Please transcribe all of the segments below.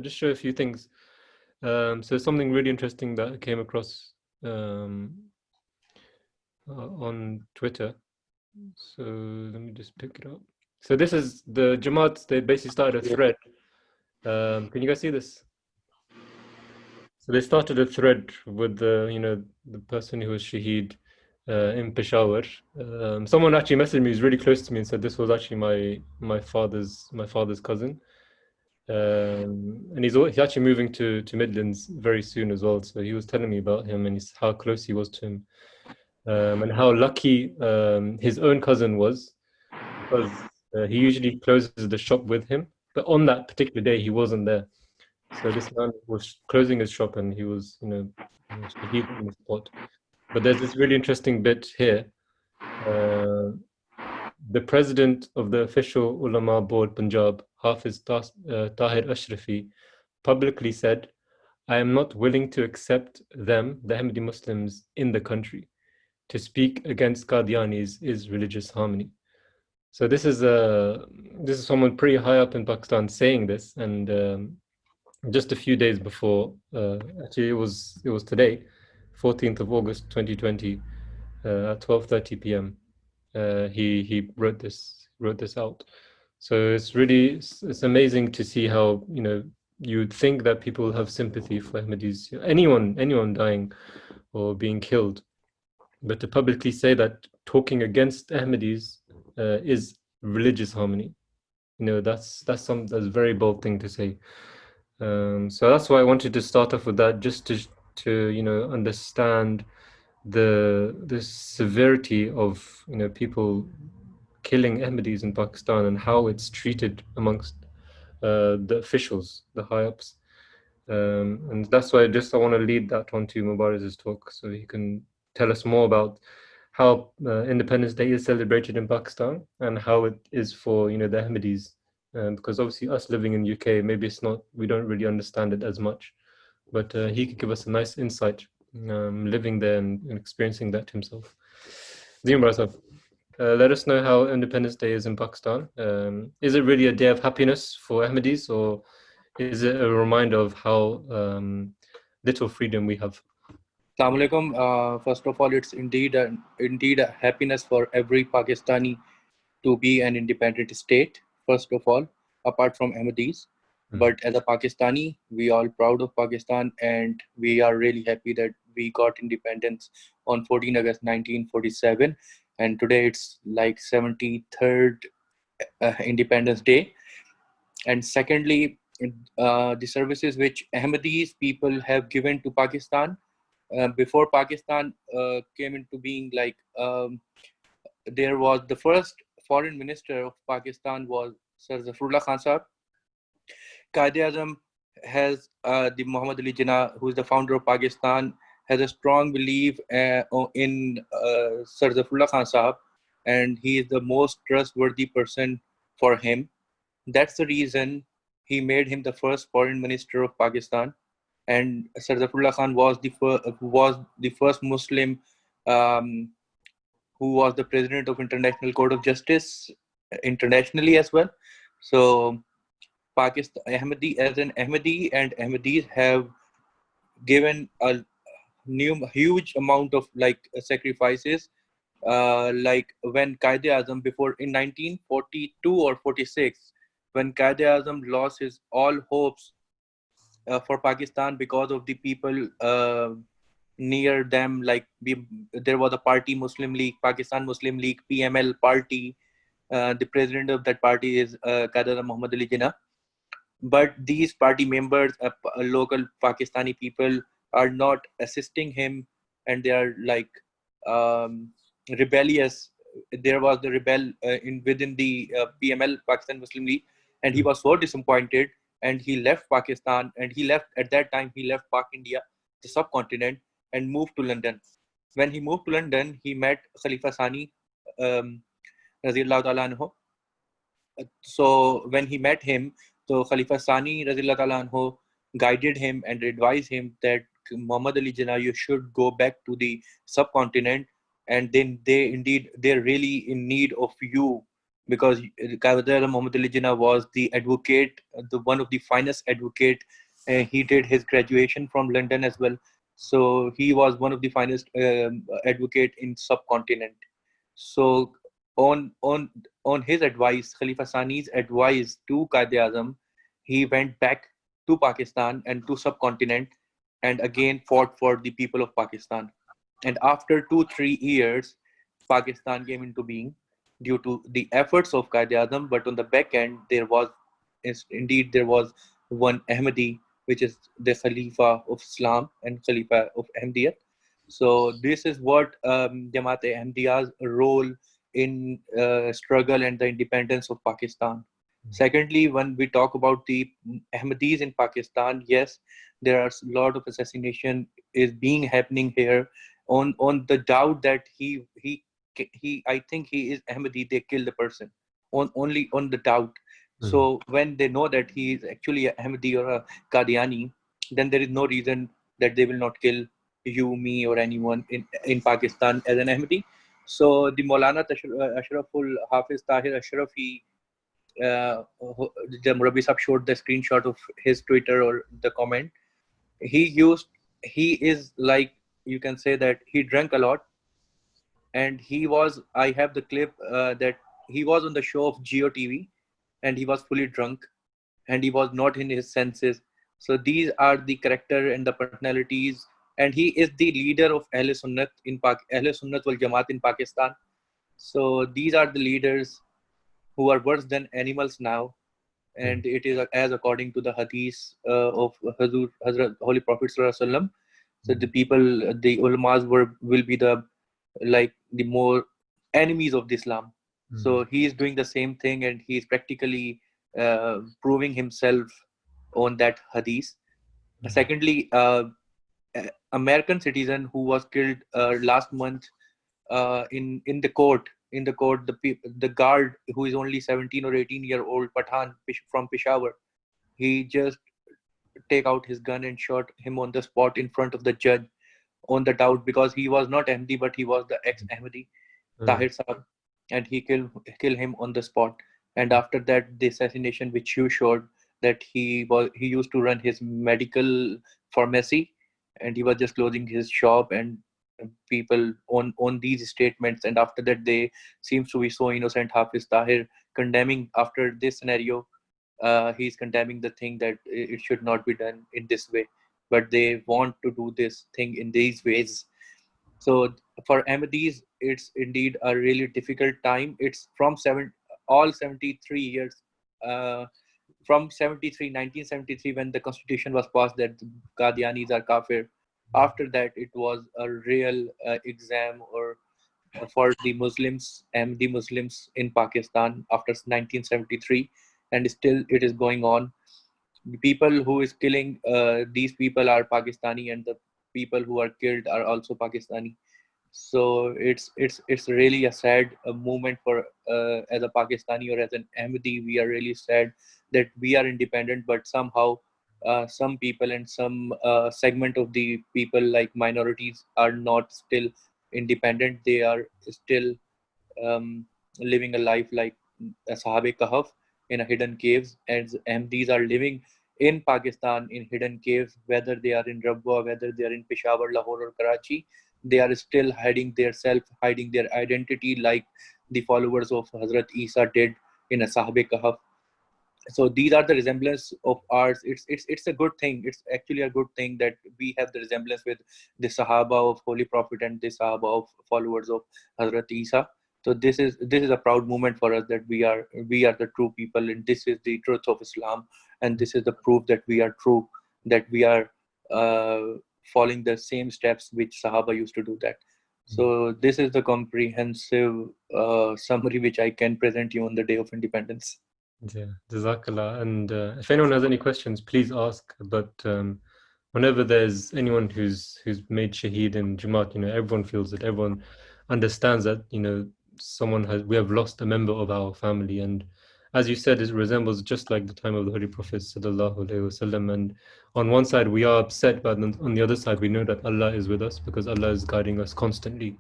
just show a few things. So something really interesting that I came across on Twitter. So let me just pick it up. So this is the Jamaat. They basically started a thread. Can you guys see this? So they started a thread with the person who was Shaheed in Peshawar. Someone actually messaged me, who's really close to me, and said this was actually my father's cousin. And he's actually moving to Midlands very soon as well. So he was telling me about him and how close he was to him, and how lucky his own cousin was, because he usually closes the shop with him, but on that particular day he wasn't there. So this man was closing his shop and he was, Shaheed on the spot. But there's this really interesting bit here. Uh, the president of the official Ulama Board, Punjab, Hafiz Tahir Ashrafi, publicly said, "I am not willing to accept them, the Ahmadi Muslims, in the country. To speak against Qadianis is religious harmony." So this is someone pretty high up in Pakistan saying this, and just a few days before, actually it was today, 14th of August 2020, at 12:30 p.m. He wrote this out. So it's amazing to see how you'd think that people have sympathy for Ahmadis, anyone dying or being killed, but to publicly say that talking against Ahmadis is religious harmony, that's a very bold thing to say. So that's why I wanted to start off with that, just to understand the severity of people killing Ahmadis in Pakistan and how it's treated amongst the officials, the high ups. And that's why I want to lead that on to Mubariz's talk, so he can tell us more about how Independence Day is celebrated in Pakistan and how it is for the Ahmadis. Because obviously us living in UK, maybe we don't really understand it as much, but he could give us a nice insight, living there and experiencing that himself. Zim Rasaf, let us know how Independence Day is in Pakistan. Is it really a day of happiness for Ahmadis, or is it a reminder of how little freedom we have? Assalamu alaikum. First of all, it's indeed a happiness for every Pakistani to be an independent state, first of all, apart from Ahmadis. But as a Pakistani, we are proud of Pakistan, and we are really happy that we got independence on 14 August 1947. And today it's like 73rd Independence Day. And secondly, the services which Ahmadis people have given to Pakistan before Pakistan came into being, like there was the first foreign minister of Pakistan was Sir Zafrullah Khan Sahab. Quaid-e-Azam has the Muhammad Ali Jinnah, who is the founder of Pakistan, has a strong belief in Sir Zafrullah Khan Sahab, and he is the most trustworthy person for him. That's the reason he made him the first foreign minister of Pakistan. And Sir Zafrullah Khan was the first Muslim who was the president of International Court of Justice internationally as well. So Pakistan Ahmadi, as an Ahmadi, and Ahmadis have given a huge amount of sacrifices. Like when Quaid-e-Azam, before in 1942 or 46, when Quaid-e-Azam lost his all hopes for Pakistan because of the people near them, there was a party, Muslim League, Pakistan Muslim League, PML party. The president of that party is Quaid-e-Azam Muhammad Ali Jinnah. But these party members, local Pakistani people, are not assisting him, and they are rebellious. There was the rebel within the PML, Pakistan Muslim League, and he was so disappointed, and he left Pakistan, and at that time he left Pak India, the subcontinent, and moved to London. When he moved to London, he met Khalifa Sani, Raziyallahu Ta'ala anhu. So when he met him, so Khalifa Sani Raziyallahu Ta'ala anhu guided him and advised him that Muhammad Ali Jinnah, you should go back to the subcontinent, and then they're really in need of you because Qaeda Muhammad Ali Jinnah was the advocate, the one of the finest advocate. He did his graduation from London as well, so he was one of the finest advocate in subcontinent. So on his advice, Khalifa Sani's advice to Qaeda Azam, he went back to Pakistan and to subcontinent, and again fought for the people of Pakistan. And after 2 3 years, Pakistan came into being due to the efforts of Qaeda Azam. But on the back end, indeed there was one Ahmadi, which is the Khalifa of Islam and Khalifa of Ahmadiyya. So this is what Jamaat-e-Ahmadiyya's role in struggle and the independence of Pakistan. Secondly, when we talk about the Ahmadis in Pakistan, yes, there are a lot of assassination is being happening here on the doubt that he I think he is Ahmadi. They kill the person on only on the doubt. So when they know that he is actually a Ahmadi or a Qadiani, then there is no reason that they will not kill you, me, or anyone in Pakistan as an Ahmadi. So the Maulana Ashraful Hafiz Tahir Ashrafi, the Murabi Sahab showed the screenshot of his Twitter or the comment. He used, he is like, you can say that he drank a lot, and he was, I have the clip that he was on the show of Geo TV, and he was fully drunk, and he was not in his senses. So these are the character and the personalities, and he is the leader of Ahl Sunnat Ahl Sunnat wal Jamaat in Pakistan. So these are the leaders who are worse than animals now, and it is as according to the hadith of Hazrat Holy Prophet Sallallahu Alaihi Wasallam. So the people, the ulamas will be the like the more enemies of Islam. So he is doing the same thing, and he is practically proving himself on that hadith. Secondly, American citizen who was killed last month in the court. In the court, the guard who is only 17 or 18-year-old Pathan from Peshawar, he just take out his gun and shot him on the spot in front of the judge on the doubt, because he was not Ahmadi, but he was the ex-Ahmadi Tahir Saab, and he kill him on the spot. And after that, the assassination which you showed, that he used to run his medical pharmacy, and he was just closing his shop, and people on these statements, and after that they seems to be so innocent. Hafiz Tahir condemning after this scenario, he's condemning the thing that it should not be done in this way, but they want to do this thing in these ways. So for Ahmadis, it's indeed a really difficult time. It's from all 73 years, uh, from 1973, when the constitution was passed, that the Qadianis are kafir. After that, it was a real exam or for the Muslims and the Muslims in Pakistan after 1973, and still it is going on. The people who is killing these people are Pakistani, and the people who are killed are also Pakistani. So it's really a sad moment for as a Pakistani or as an Ahmadi. We are really sad that we are independent, but somehow some people and some segment of the people like minorities are not still independent. They are still living a life like Sahabe Kahf in a hidden caves, and these are living in Pakistan in hidden caves, whether they are in Rabwa, whether they are in Peshawar, Lahore, or Karachi. They are still hiding their self, hiding their identity, like the followers of Hazrat Isa did in a Sahabe Kahf. So these are the resemblance of ours. It's a good thing. It's actually a good thing that we have the resemblance with the Sahaba of Holy Prophet and the Sahaba of followers of Hazrat Isa. So this is a proud moment for us, that we are the true people, and this is the truth of Islam, and this is the proof that we are true, that we are following the same steps which Sahaba used to do that. So this is the comprehensive summary which I can present you on the day of independence. Yeah, Jazakallah. And if anyone has any questions, please ask. But whenever there's anyone who's made shaheed in Jamaat, everyone feels it. Everyone understands that, we have lost a member of our family. And as you said, it resembles just like the time of the Holy Prophet Sallallahu Alaihi Wasallam. And on one side, we are upset, but on the other side, we know that Allah is with us, because Allah is guiding us constantly.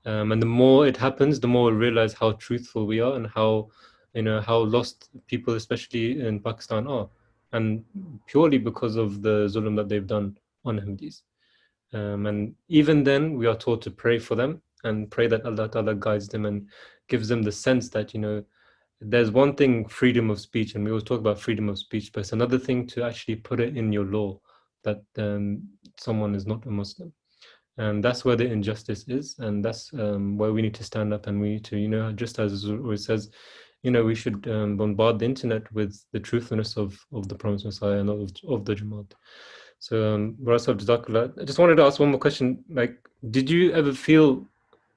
And the more it happens, the more we realize how truthful we are and how, how lost people, especially in Pakistan, are, and purely because of the zulm that they've done on Ahmadis. And even then, we are taught to pray for them and pray that Allah Ta'ala guides them and gives them the sense that, there's one thing, freedom of speech, and we always talk about freedom of speech, but it's another thing to actually put it in your law that someone is not a Muslim. And that's where the injustice is, and that's where we need to stand up, and we need to, just as it says, we should bombard the internet with the truthfulness of the Promised Messiah and of the Jamaat. So, Barasab, Jazakallah. I just wanted to ask one more question. Like, did you ever feel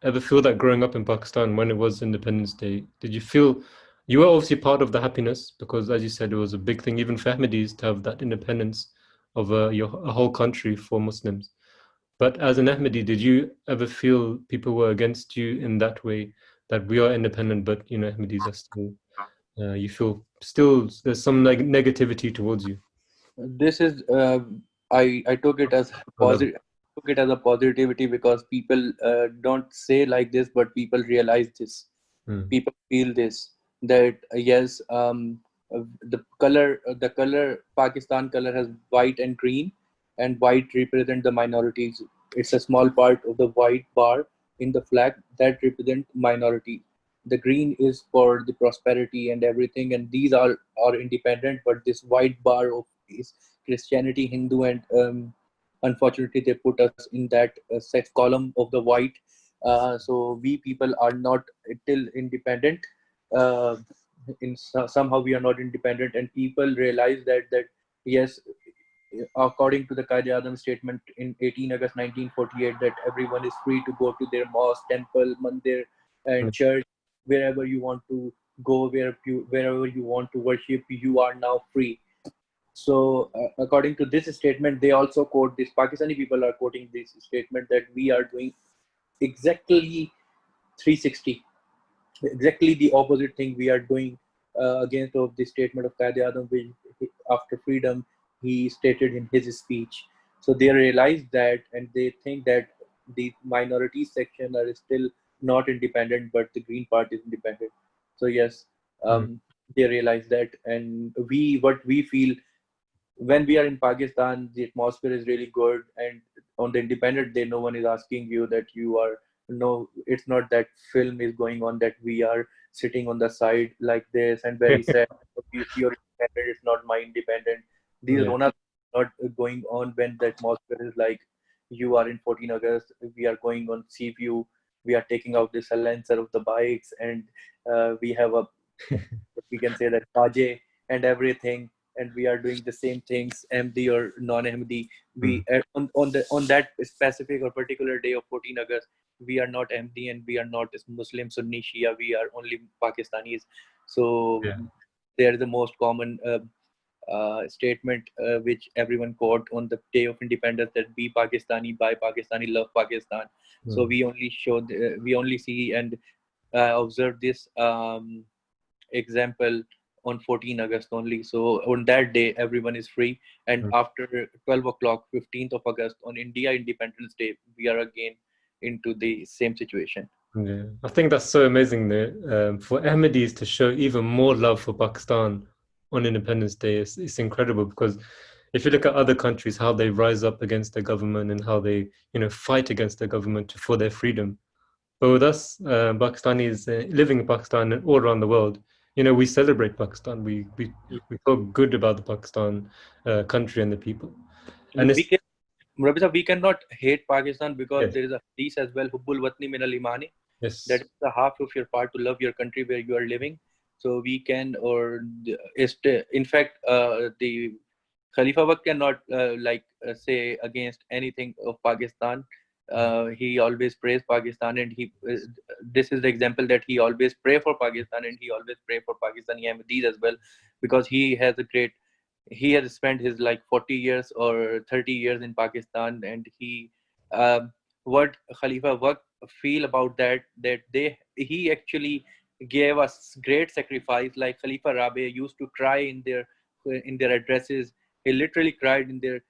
that growing up in Pakistan when it was Independence Day? Did you feel you were obviously part of the happiness because, as you said, it was a big thing even for Ahmadis to have that independence of a whole country for Muslims. But as an Ahmadi, did you ever feel people were against you in that way, that we are independent, but Ahmadis are still, you feel still there's some negativity towards you? This is I took it as Hello. positive. Took it as a positivity because people don't say like this, but people realize this. Mm, People feel this, that yes, the color Pakistan color has white and green, and white represent the minorities. It's a small part of the white bar in the flag that represent minority. The green is for the prosperity and everything, and these are independent, but this white bar of is Christianity, Hindu, and unfortunately they put us in that sex column of the white. So we people are not till independent. Uh, somehow we are not independent, and people realize that yes, according to the Qaid Azam statement in 18 August 1948, that everyone is free to go to their mosque, temple, mandir, and mm, church, wherever you want to go, wherever you want to worship, you are now free. So, according to this statement, they also quote this. Pakistani people are quoting this statement that we are doing exactly 360, exactly the opposite thing we are doing against of the statement of Qaid Adam, which after freedom he stated in his speech. So they realize that, and they think that the minority section are still not independent, but the Green Party is independent. So yes, mm, they realize that, and what we feel when we are in Pakistan, the atmosphere is really good, and on the Independent Day, no one is asking you that you are. No, it's not that film is going on that we are sitting on the side like this and very sad. If you're independent, it's not my independent. These yeah. Rona not going on when the atmosphere is like you are in 14 August. We are going on sea view. We are taking out the silencer of the bikes, and we have a, we can say that Kaje and everything, and we are doing the same things, MD or non-MD. Mm, We on that specific or particular day of 14 August, we are not MD and we are not Muslim, Sunni, Shia. We are only Pakistanis. So yeah. they are the most common statement which everyone quote on the day of independence, that be Pakistani, buy Pakistani, love Pakistan. So Mm, we only see and observe this example on 14 August only. So on that day, everyone is free. And mm, after 12 o'clock, 15th of August, on India Independence Day, we are again into the same situation. yeah. I think that's so amazing there. For Ahmadis to show even more love for Pakistan on Independence Day, it's incredible because if you look at other countries, how they rise up against the government and how they, fight against the government for their freedom. But with us, Pakistanis living in Pakistan and all around the world, we celebrate Pakistan. We talk good about the Pakistan country and the people. And We it's can, Rabi sir, we cannot hate Pakistan because yes, there is a hadith as well, Hubbul Watni min al Imani, that yes, is the half of your part to love your country where you are living. So we can, or in fact, the Khalifa Waqt cannot say against anything of Pakistan. He always praise Pakistan, and he this is the example that he always pray for Pakistan, and he always pray for Pakistani Ahmadis as well, because he has spent his like 40 years or 30 years in Pakistan, and um, what Khalifa Waqt feel about that he actually gave us great sacrifice. Like Khalifa Rabe used to cry in their addresses. He literally cried in there.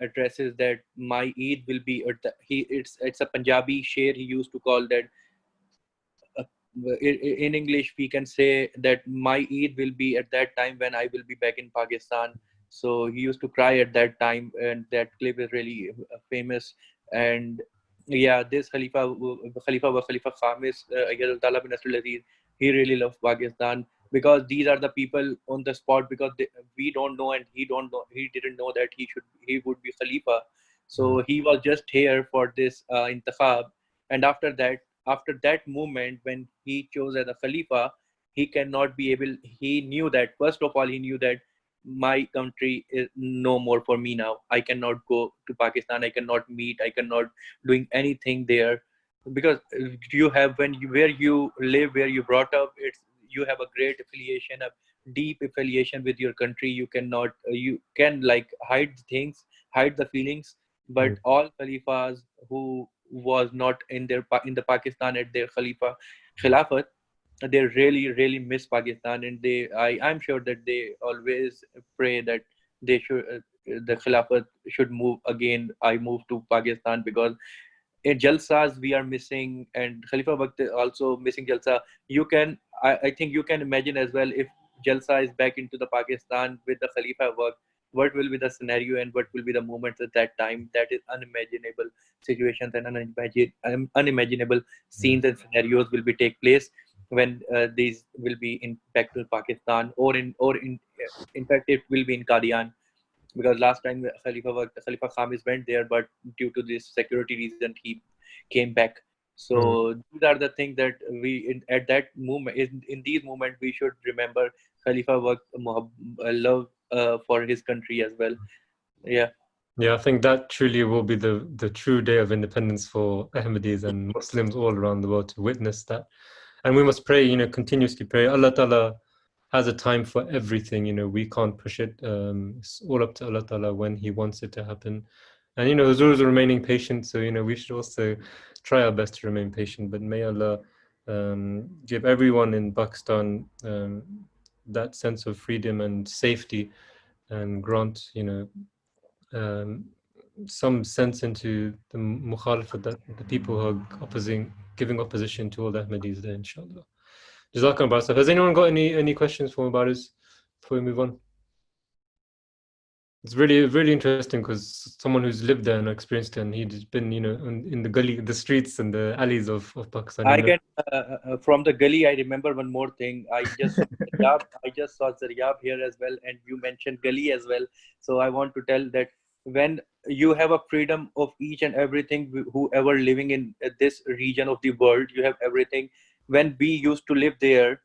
addresses that my Eid will be at the, it's a Punjabi sher he used to call that. uh, in English, we can say that my Eid will be at that time when I will be back in Pakistan. So he used to cry at that time, and that clip is really famous. And yeah, this Khalifa was Khalifa Khamis, Ayatollah bin Nasrul Aziz. He really loves Pakistan because these are the people on the spot. Because we don't know, and he didn't know that he would be Khalifa. So he was just here for this intikhab, and after that moment when he chose as a Khalifa, he cannot be able. He knew that first of all, he knew that my country is no more for me now. I cannot go to Pakistan. I cannot meet. I cannot doing anything there because you have where you live, where you brought up. It's you have a great affiliation, a deep affiliation with your country. You cannot. You can like hide things, hide the feelings. But all Khalifas who was not in in the Pakistan at their Khilafat, they really miss Pakistan, and I'm sure that they always pray that they should the Khilafat should move again. I move to Pakistan because in Jalsas we are missing, and Khalifa Waqt is also missing Jalsa. I think you can imagine as well if Jalsa is back into the Pakistan with the Khalifa Waqt, what will be the scenario and what will be the moments at that time. That is unimaginable situations and unimaginable scenes and scenarios will be take place when these will be in back to Pakistan in fact it will be in Qadian because last time Khalifa Khamis went there, but due to this security reason, he came back. So these are the things that at that moment, in these moments, we should remember Khalifa worked love for his country as well. Yeah. Yeah, I think that truly will be the true day of independence for Ahmadis and Muslims all around the world to witness that. And we must pray, continuously pray. Allah Ta'ala has a time for everything, we can't push it. It's all up to Allah Ta'ala when He wants it to happen. And, Huzur is remaining patient, so, we should also try our best to remain patient. But may Allah give everyone in Pakistan that sense of freedom and safety and grant, um, some sense into the mukhalafat, that the people who are giving opposition to all the Ahmadis there, inshallah. Jazakallah. So has anyone got any questions for Mubariz before we move on? It's really, really interesting because someone who's lived there and experienced it, and he's been, in the streets and the alleys of Pakistan. I can from the gully. I remember one more thing. I just saw Zaryab here as well, and you mentioned gully as well. So I want to tell that when you have a freedom of each and everything, whoever living in this region of the world, you have everything. When we used to live there,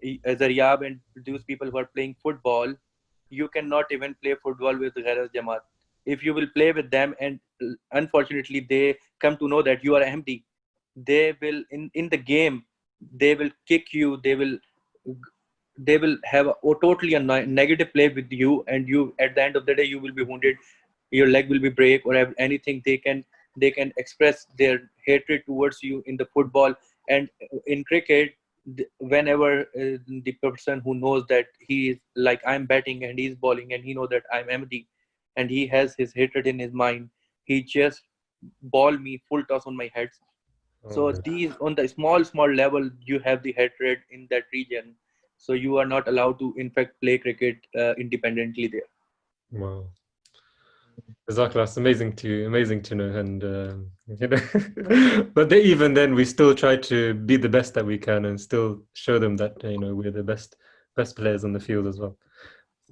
Zaryab and those people who are playing football, you cannot even play football with Gharaz Jamaat. If you will play with them, and unfortunately they come to know that you are empty, they will in the game they will kick you. They will have totally a negative play with you, and you at the end of the day you will be wounded, your leg will be break or anything. They can express their hatred towards you in the football. And in cricket, whenever the person who knows that he is like I'm batting and he's bowling and he knows that I'm empty and he has his hatred in his mind, he just ball me full toss on my head. So these on the small level, you have the hatred in that region. So you are not allowed to, in fact, play cricket independently there. Wow. Jazakallah, it's amazing to know, and but even then, we still try to be the best that we can, and still show them that we're the best players on the field as well.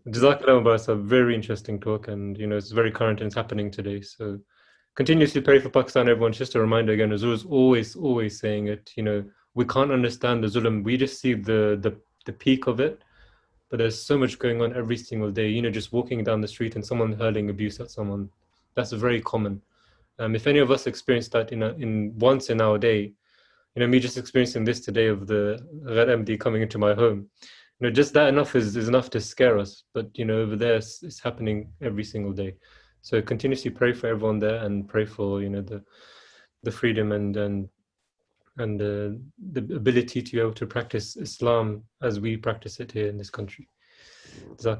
Jazakallah, Mubarak, it's a very interesting talk, and it's very current and it's happening today. So continuously pray for Pakistan, everyone. Just a reminder again, Azur is always saying it. We can't understand the zulm. We just see the peak of it. But there's so much going on every single day. Just walking down the street and someone hurling abuse at someone. That's very common. If any of us experience that in once in our day, me just experiencing this today of the Red MD coming into my home, just that enough is enough to scare us. But over there, it's happening every single day. So continuously pray for everyone there and pray for the freedom and the ability to be able to practice Islam as we practice it here in this country.